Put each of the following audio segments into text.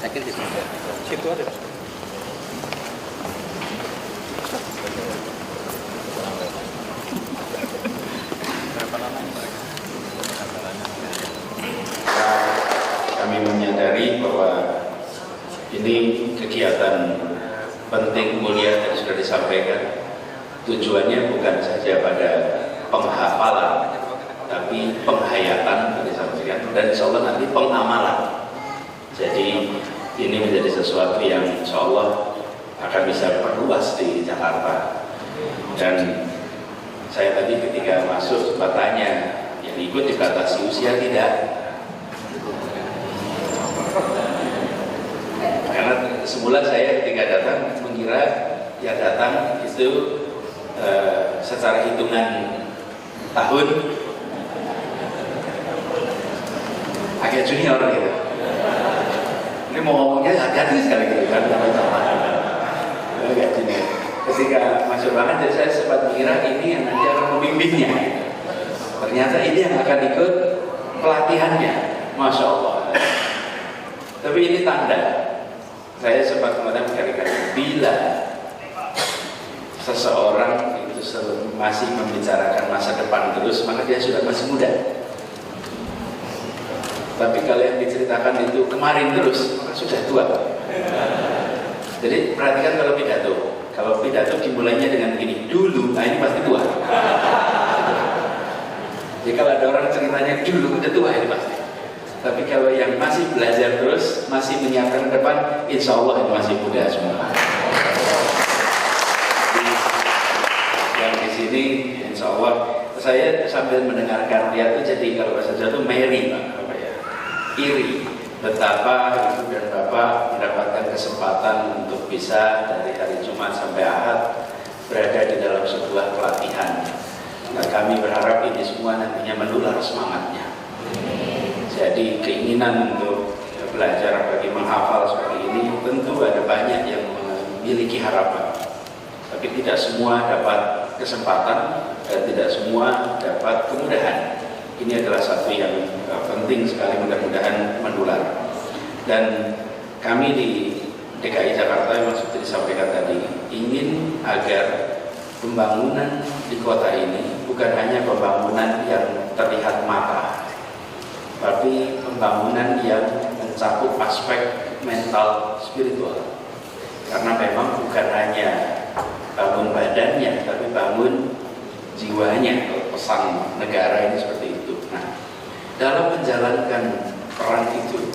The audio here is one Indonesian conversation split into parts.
Sakit di situ ada. Kami menyadari bahwa ini kegiatan penting mulia yang sudah disampaikan. Tujuannya bukan saja pada penghafalan, tapi penghayatan disampaikan, dan insya Allah nanti pengamalan. Jadi ini menjadi sesuatu yang insya Allah akan bisa perluas di Jakarta. Dan saya tadi ketika masuk sempat tanya, yang ikut dibatasi usia tidak? Karena semula saya ketika datang mengira yang datang itu secara hitungan tahun agak junior gitu. Ini mau ngomongnya hati-hati sekali gitu kan, agak junior. Ketika masuk banget, jadi saya sempat mengira ini yang nanti akan membimbingnya. Ternyata ini yang akan ikut pelatihannya, masya Allah. Tapi ini tanda. Saya sempat kemudian berkali-kali, bila seseorang itu masih membicarakan masa depan terus, maka dia sudah masih muda. Tapi kalau yang diceritakan itu kemarin terus, maka sudah tua. Jadi perhatikan kalau pidato. Kalau pidato dimulainya dengan begini, dulu, nah ini pasti tua. Jadi kalau ada orang ceritanya dulu, udah tua ini pasti. Tapi kalau yang masih belajar terus, masih menyiapkan ke depan, insya Allah itu masih muda semua. Yang di sini, insya Allah, saya sambil mendengarkan dia tuh jadi kalau bahasa Jawa tuh merry, apa ya, iri. Betapa ibu dan bapak mendapatkan kesempatan untuk bisa dari hari Jumat sampai Ahad berada di dalam sebuah pelatihan. Nah, kami berharap ini semua nantinya menular semangatnya. Jadi keinginan untuk belajar bagi menghafal seperti ini tentu ada banyak yang memiliki harapan. Tapi tidak semua dapat kesempatan dan tidak semua dapat kemudahan. Ini adalah satu yang penting sekali, mudah-mudahan menular. Dan kami di DKI Jakarta yang sudah disampaikan tadi ingin agar pembangunan di kota ini bukan hanya pembangunan yang terlihat mata, tapi pembangunan yang mencakup aspek mental spiritual. Karena memang bukan hanya bangun badannya, tapi bangun jiwanya. Pesan negara ini seperti itu. Nah, dalam menjalankan peran itu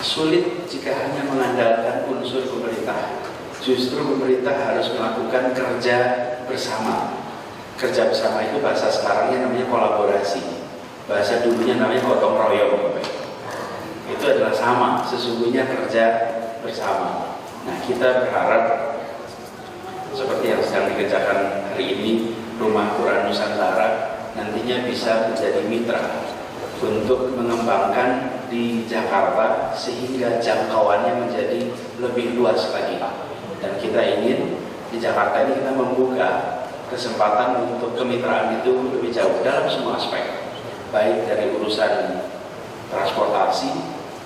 sulit jika hanya mengandalkan unsur pemerintah. Justru pemerintah harus melakukan kerja bersama. Kerja bersama itu bahasa sekarangnya namanya kolaborasi. Bahasa dulunya namanya gotong royong. Itu adalah sama, sesungguhnya kerja bersama. Nah, kita berharap seperti yang sedang dikerjakan hari ini, Rumah Quran Nusantara nantinya bisa menjadi mitra untuk mengembangkan di Jakarta sehingga jangkauannya menjadi lebih luas lagi. Dan kita ingin di Jakarta ini kita membuka kesempatan untuk kemitraan itu lebih jauh dalam semua aspek, baik dari urusan transportasi,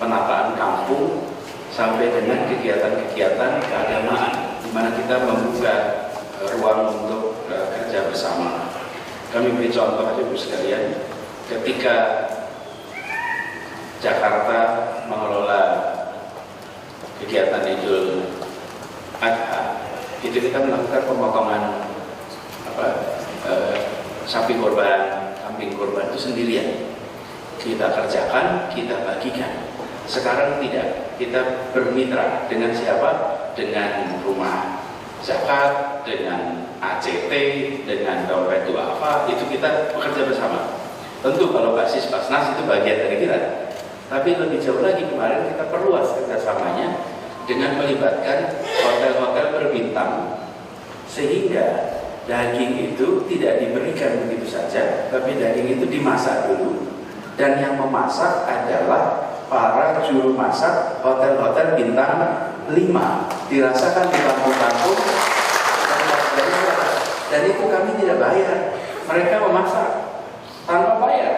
penataan kampung, sampai dengan kegiatan-kegiatan keagamaan, di mana kita membuka ruang untuk kerja bersama. Kami beri contoh aja Bu sekalian, ketika Jakarta mengelola kegiatan Idul Adha, itu kita melakukan pemotongan sapi korban, kambing korban itu sendirian. Kita kerjakan, kita bagikan. Sekarang tidak, kita bermitra dengan siapa? Dengan Rumah Zakat, dengan ACT, dengan Dompet Duafa, itu kita bekerja bersama. Tentu kalau basis Basnas itu bagian dari kita. Tapi lebih jauh lagi kemarin kita perluas kerjasamanya dengan melibatkan hotel-hotel berbintang, sehingga daging itu tidak diberikan begitu saja, tapi daging itu dimasak dulu, dan yang memasak adalah para juru masak hotel-hotel bintang 5, dirasakan di kampung-kampung. Dan itu kami tidak bayar. Mereka memasak tanpa bayar.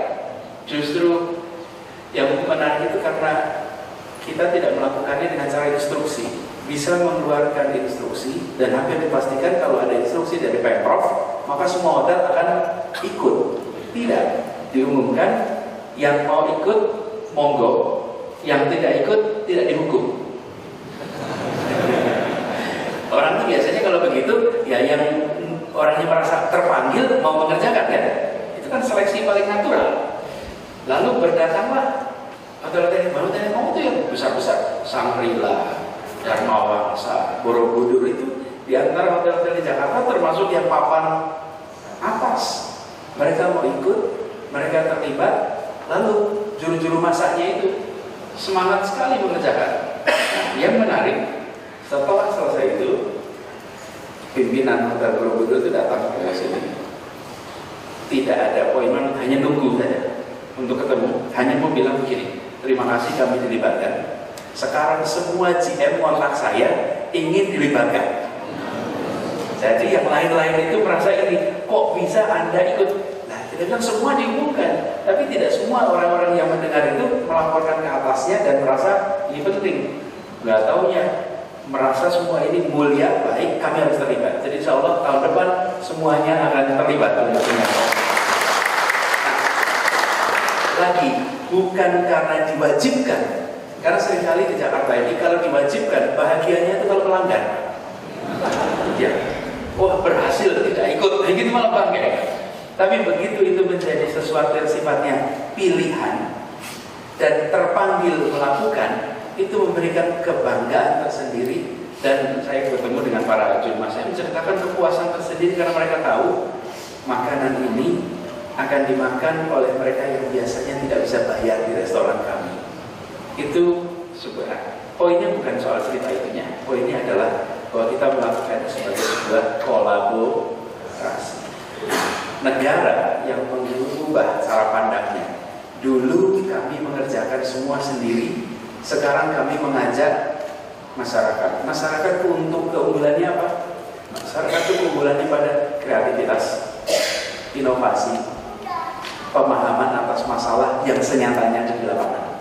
Justru yang menarik itu karena kita tidak melakukannya dengan cara instruksi. Bisa mengeluarkan instruksi dan hampir dipastikan kalau ada instruksi dari Pemprov, maka semua hotel akan ikut. Tidak, diumumkan yang mau ikut monggo, yang tidak ikut tidak dihukum. Orang itu biasanya kalau begitu ya yang orangnya merasa terpanggil mau mengerjakan kan, itu kan seleksi paling natural. Lalu berdatanglah hotel-hotel yang baru tadi mau itu yang besar-besar, Shangri-La, Dharma Wangsa, Borobudur itu di antara hotel-hotel di Jakarta termasuk yang papan atas. Mereka mau ikut, mereka terlibat, lalu juru-juru masaknya itu semangat sekali mengerjakan. Nah, yang menarik, setelah selesai itu pimpinan hotel Borobudur itu datang ke sini. Tidak ada appointment, hanya nunggu saja untuk ketemu, hanya mau bilang begini, terima kasih kami dilibatkan. Sekarang semua GM kontak saya ingin dilibatkan. Jadi yang lain-lain itu merasa ini, kok bisa Anda ikut? Nah, kita bilang semua diumumkan, tapi tidak semua orang-orang yang mendengar itu melaporkan ke atasnya dan merasa ini penting. Nggak taunya merasa semua ini mulia, baik, kami harus terlibat. Jadi insya Allah tahun depan semuanya akan terlibat. Lagi, bukan karena diwajibkan. Karena seringkali di Jakarta ini kalau diwajibkan, bahagianya itu kalau melanggar. Ya, wah berhasil tidak ikut, begitu malah bangga. Tapi begitu itu menjadi sesuatu yang sifatnya pilihan dan terpanggil melakukan, itu memberikan kebanggaan tersendiri. Dan saya bertemu dengan para jemaah, saya menceritakan kepuasan tersendiri karena mereka tahu makanan ini akan dimakan oleh mereka yang biasanya tidak bisa bayar di restoran kami. Itu sebenarnya poinnya bukan soal cerita itunya. Poinnya adalah bahwa kita melakukan sebagai sebuah kolaborasi. Negara yang mengubah cara pandangnya. Dulu kami mengerjakan semua sendiri. Sekarang kami mengajak masyarakat. Masyarakat untuk keunggulannya apa? Masyarakat itu keunggulannya pada kreativitas, inovasi, pemahaman atas masalah yang senyatanya di lapangan.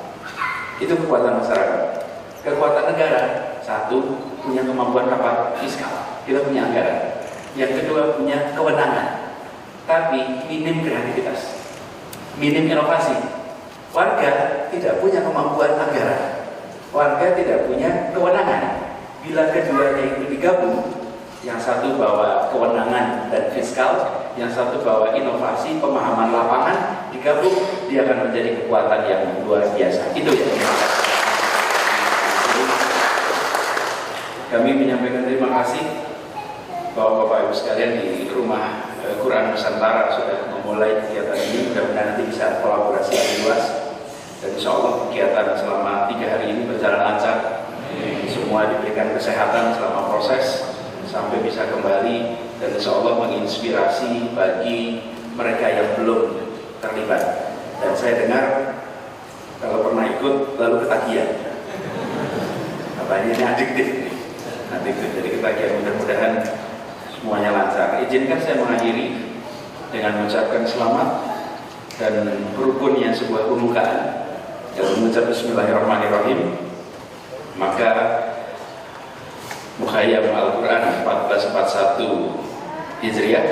Itu kekuatan masyarakat. Kekuatan negara, satu, punya kemampuan apa? Fiskal. Kita punya anggaran. Yang kedua, punya kewenangan. Tapi minim kreativitas, minim inovasi. Warga tidak punya kemampuan anggaran. Warga tidak punya kewenangan. Bila keduanya itu digabung, yang satu bawa kewenangan dan fiskal, yang satu bawa inovasi, pemahaman lapangan, digabung, dia akan menjadi kekuatan yang luar biasa. Itu ya. Kami menyampaikan terima kasih bahwa Bapak Ibu sekalian di Rumah Quran Nusantara sudah memulai kegiatan ini. Mudah-mudahan nanti bisa kolaborasi lebih luas. Dan insya Allah kegiatan selama 3 hari ini berjalan lancar. Semua diberikan kesehatan selama proses sampai bisa kembali. Dan insya Allah menginspirasi bagi mereka yang belum terlibat. Dan saya dengar kalau pernah ikut lalu ketagihan. Apanya ini adiktif. Jadi ketagihan, mudah-mudahan semuanya lancar. Izinkan saya mengakhiri dengan mengucapkan selamat dan rukunnya sebuah pembukaan yang mengucap Bismillahirrahmanirrahim. Maka Mukhayyam Al-Quran 1441 Hijriah